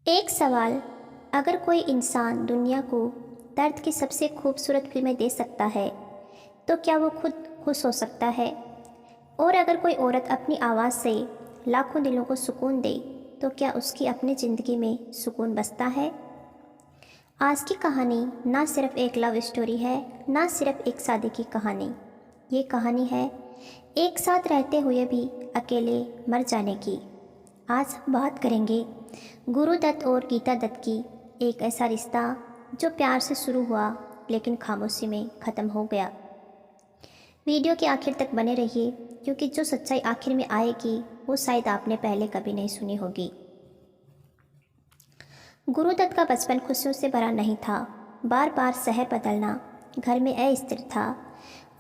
एक सवाल, अगर कोई इंसान दुनिया को दर्द की सबसे खूबसूरत फिल्में दे सकता है तो क्या वो खुद खुश हो सकता है? और अगर कोई औरत अपनी आवाज़ से लाखों दिलों को सुकून दे तो क्या उसकी अपनी ज़िंदगी में सुकून बसता है? आज की कहानी ना सिर्फ एक लव स्टोरी है, ना सिर्फ एक शादी की कहानी। ये कहानी है एक साथ रहते हुए भी अकेले मर जाने की। आज हम बात करेंगे गुरु दत्त और गीता दत्त की, एक ऐसा रिश्ता जो प्यार से शुरू हुआ लेकिन खामोशी में ख़त्म हो गया। वीडियो के आखिर तक बने रहिए क्योंकि जो सच्चाई आखिर में आएगी वो शायद आपने पहले कभी नहीं सुनी होगी। गुरु दत्त का बचपन खुशियों से भरा नहीं था। बार बार शहर बदलना, घर में अस्थिर था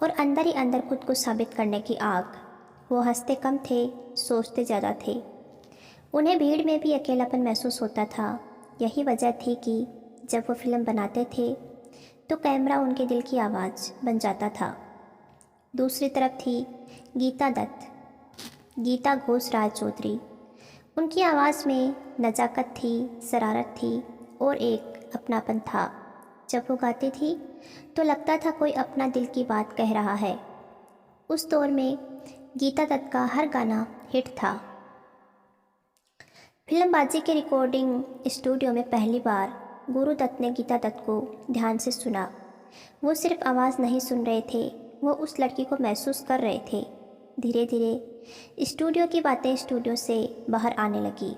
और अंदर ही अंदर खुद को साबित करने की आग। वो हंसते कम थे, सोचते ज़्यादा थे। उन्हें भीड़ में भी अकेलापन महसूस होता था। यही वजह थी कि जब वो फिल्म बनाते थे तो कैमरा उनके दिल की आवाज़ बन जाता था। दूसरी तरफ थी गीता दत्त, गीता घोष राज चौधरी। उनकी आवाज़ में नज़ाकत थी, शरारत थी और एक अपनापन था। जब वो गाती थी तो लगता था कोई अपना दिल की बात कह रहा है। उस दौर में गीता दत्त का हर गाना हिट था। फिल्मबाजी के रिकॉर्डिंग स्टूडियो में पहली बार गुरु दत्त ने गीता दत्त को ध्यान से सुना। वो सिर्फ आवाज़ नहीं सुन रहे थे, वो उस लड़की को महसूस कर रहे थे। धीरे धीरे स्टूडियो की बातें स्टूडियो से बाहर आने लगी।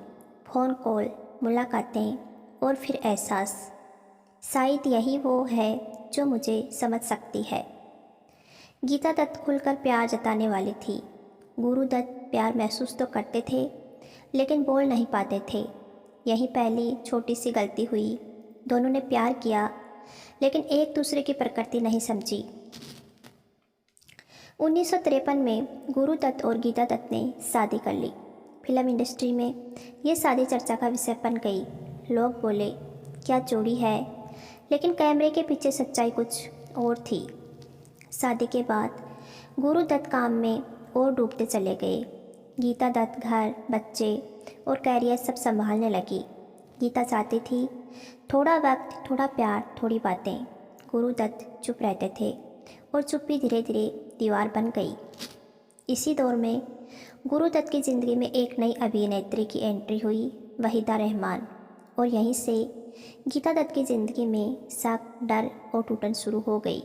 फ़ोन कॉल, मुलाकातें और फिर एहसास, शायद यही वो है जो मुझे समझ सकती है। गीता दत्त खुलकर प्यार जताने वाली थी। गुरु दत्त प्यार महसूस तो करते थे लेकिन बोल नहीं पाते थे। यही पहली छोटी सी गलती हुई। दोनों ने प्यार किया लेकिन एक दूसरे की प्रकृति नहीं समझी। 1953 में गुरु दत्त और गीता दत्त ने शादी कर ली। फिल्म इंडस्ट्री में ये शादी चर्चा का विषय बन गई। लोग बोले क्या जोड़ी है, लेकिन कैमरे के पीछे सच्चाई कुछ और थी। शादी के बाद गुरु दत्त काम में और डूबते चले गए। गीता दत्त घर, बच्चे और कैरियर सब संभालने लगी। गीता चाहती थी थोड़ा वक्त, थोड़ा प्यार, थोड़ी बातें। गुरु दत्त चुप रहते थे और चुप्पी धीरे धीरे दीवार बन गई। इसी दौर में गुरु दत्त की ज़िंदगी में एक नई अभिनेत्री की एंट्री हुई, वहीदा रहमान। और यहीं से गीता दत्त की ज़िंदगी में शक, डर और टूटन शुरू हो गई।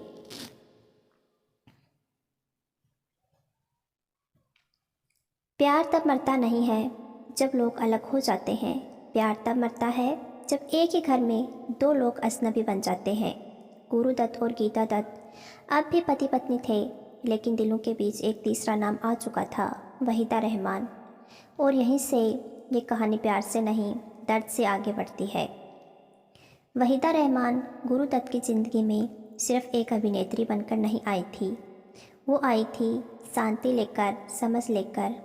प्यार तब मरता नहीं है जब लोग अलग हो जाते हैं। प्यार तब मरता है जब एक ही घर में दो लोग अजनबी बन जाते हैं। गुरु दत्त और गीता दत्त अब भी पति पत्नी थे, लेकिन दिलों के बीच एक तीसरा नाम आ चुका था, वहीदा रहमान। और यहीं से ये कहानी प्यार से नहीं, दर्द से आगे बढ़ती है। वहीदा रहमान गुरु दत्त की ज़िंदगी में सिर्फ एक अभिनेत्री बनकर नहीं आई थी। वो आई थी शांति लेकर, समझ लेकर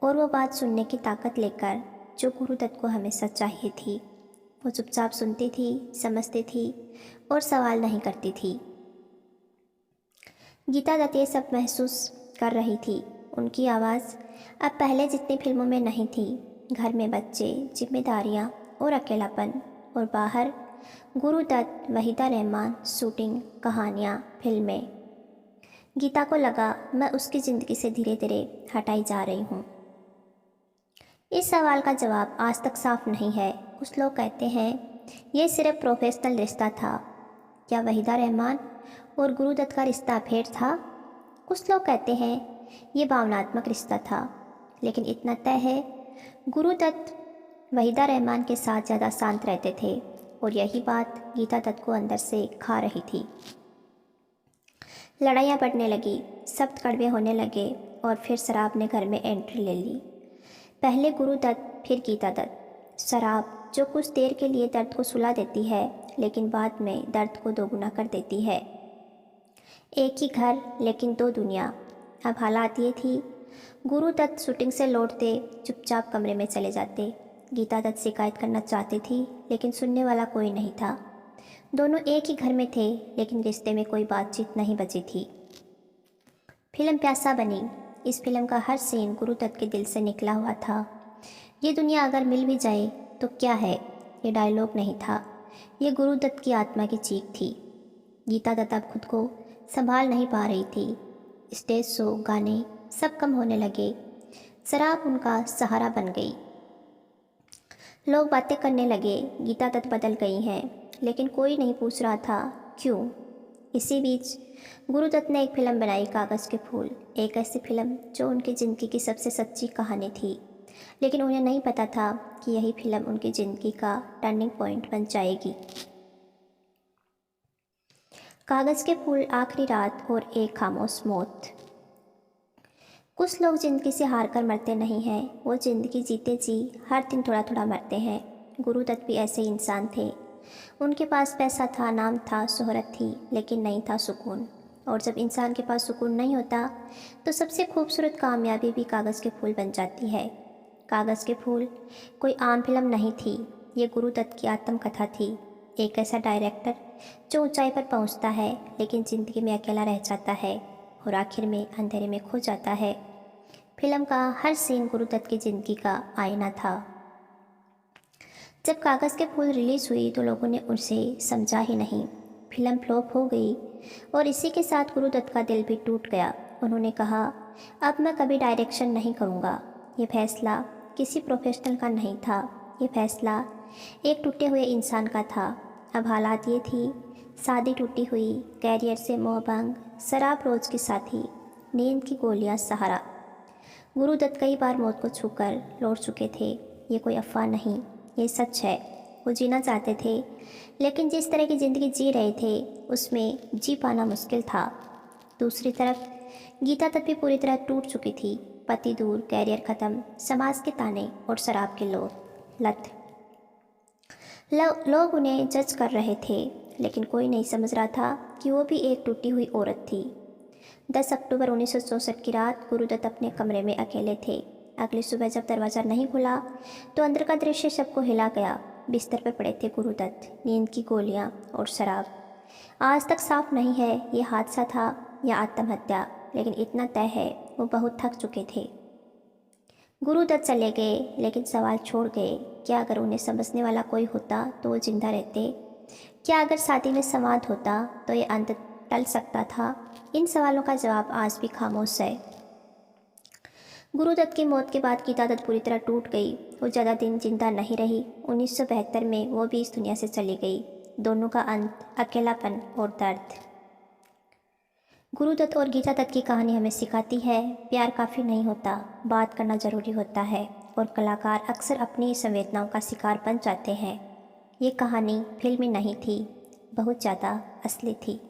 और वो बात सुनने की ताकत लेकर जो गुरु दत्त को हमेशा चाहिए थी। वो चुपचाप सुनती थी, समझती थी और सवाल नहीं करती थी। गीता दत्त ये सब महसूस कर रही थी। उनकी आवाज़ अब पहले जितनी फिल्मों में नहीं थी। घर में बच्चे, जिम्मेदारियाँ और अकेलापन, और बाहर गुरु दत्त, वहीदा रहमान, शूटिंग, कहानियाँ, फिल्में। गीता को लगा मैं उसकी ज़िंदगी से धीरे धीरे हटाई जा रही हूँ। इस सवाल का जवाब आज तक साफ नहीं है। कुछ लोग कहते हैं ये सिर्फ प्रोफेशनल रिश्ता था। क्या वहीदा रहमान और गुरु दत्त का रिश्ता अफेयर था? कुछ लोग कहते हैं ये भावनात्मक रिश्ता था। लेकिन इतना तय है, गुरु दत्त वहीदा रहमान के साथ ज़्यादा शांत रहते थे और यही बात गीता दत्त को अंदर से खा रही थी। लड़ाइयाँ बढ़ने लगी, शब्द कड़वे होने लगे और फिर शराब ने घर में एंट्री ले ली। पहले गुरु दत्त, फिर गीता दत्त। शराब जो कुछ देर के लिए दर्द को सुला देती है लेकिन बाद में दर्द को दोगुना कर देती है। एक ही घर लेकिन दो दुनिया। अब हालात ये थी, गुरु दत्त शूटिंग से लौटते चुपचाप कमरे में चले जाते। गीता दत्त शिकायत करना चाहती थी लेकिन सुनने वाला कोई नहीं था। दोनों एक ही घर में थे लेकिन रिश्ते में कोई बातचीत नहीं बची थी। फिल्म प्यासा बनी। इस फिल्म का हर सीन गुरु दत्त के दिल से निकला हुआ था। ये दुनिया अगर मिल भी जाए तो क्या है, ये डायलॉग नहीं था, ये गुरुदत्त की आत्मा की चीख थी। गीता दत्त अब खुद को संभाल नहीं पा रही थी। स्टेज शो, गाने सब कम होने लगे। शराब उनका सहारा बन गई। लोग बातें करने लगे, गीता दत्त बदल गई हैं, लेकिन कोई नहीं पूछ रहा था क्यों। इसी बीच गुरुदत्त ने एक फिल्म बनाई, कागज़ के फूल। एक ऐसी फिल्म जो उनकी ज़िंदगी की सबसे सच्ची कहानी थी, लेकिन उन्हें नहीं पता था कि यही फिल्म उनकी ज़िंदगी का टर्निंग पॉइंट बन जाएगी। कागज़ के फूल, आखिरी रात और एक खामोश मौत। कुछ लोग ज़िंदगी से हार कर मरते नहीं हैं, वो ज़िंदगी जीते जी हर दिन थोड़ा थोड़ा मरते हैं। गुरुदत्त भी ऐसे इंसान थे। उनके पास पैसा था, नाम था, शोहरत थी, लेकिन नहीं था सुकून। और जब इंसान के पास सुकून नहीं होता तो सबसे खूबसूरत कामयाबी भी कागज़ के फूल बन जाती है। कागज़ के फूल कोई आम फिल्म नहीं थी, ये गुरुदत्त की आत्मकथा थी। एक ऐसा डायरेक्टर जो ऊंचाई पर पहुंचता है लेकिन ज़िंदगी में अकेला रह जाता है और आखिर में अंधेरे में खो जाता है। फिल्म का हर सीन गुरुदत्त की ज़िंदगी का आईना था। जब कागज़ के फूल रिलीज़ हुई तो लोगों ने उसे समझा ही नहीं। फिल्म फ्लॉप हो गई और इसी के साथ गुरुदत्त का दिल भी टूट गया। उन्होंने कहा, अब मैं कभी डायरेक्शन नहीं करूँगा। ये फैसला किसी प्रोफेशनल का नहीं था, ये फैसला एक टूटे हुए इंसान का था। अब हालात ये थी, शादी टूटी हुई, कैरियर से मोहभंग, शराब रोज़ की साथी, नींद की गोलियां सहारा। गुरुदत्त कई बार मौत को छूकर लौट चुके थे। ये कोई अफवाह नहीं, ये सच है। वो जीना चाहते थे, लेकिन जिस तरह की ज़िंदगी जी रहे थे उसमें जी पाना मुश्किल था। दूसरी तरफ गीता दत्त भी पूरी तरह टूट चुकी थी। पति दूर, कैरियर ख़त्म, समाज के ताने और शराब की लत। लोग उन्हें जज कर रहे थे, लेकिन कोई नहीं समझ रहा था कि वो भी एक टूटी हुई औरत थी। 10 अक्टूबर 1964 की रात गुरुदत्त अपने कमरे में अकेले थे। अगली सुबह जब दरवाज़ा नहीं खुला तो अंदर का दृश्य सबको हिला गया। बिस्तर पर पड़े थे गुरुदत्त, नींद की गोलियां और शराब। आज तक साफ नहीं है ये हादसा था या आत्महत्या, लेकिन इतना तय है वो बहुत थक चुके थे। गुरुदत्त चले गए, लेकिन सवाल छोड़ गए। क्या अगर उन्हें समझने वाला कोई होता तो वो जिंदा रहते? क्या अगर शादी में संवाद होता तो ये अंत टल सकता था? इन सवालों का जवाब आज भी खामोश है। गुरुदत्त की मौत के बाद गीता दत्त पूरी तरह टूट गई। वो ज़्यादा दिन जिंदा नहीं रही। 1972 में वो भी इस दुनिया से चली गई। दोनों का अंत, अकेलापन और दर्द। गुरुदत्त और गीता दत्त की कहानी हमें सिखाती है, प्यार काफ़ी नहीं होता, बात करना ज़रूरी होता है और कलाकार अक्सर अपनी संवेदनाओं का शिकार बन जाते हैं। ये कहानी फिल्मी नहीं थी, बहुत ज़्यादा असली थी।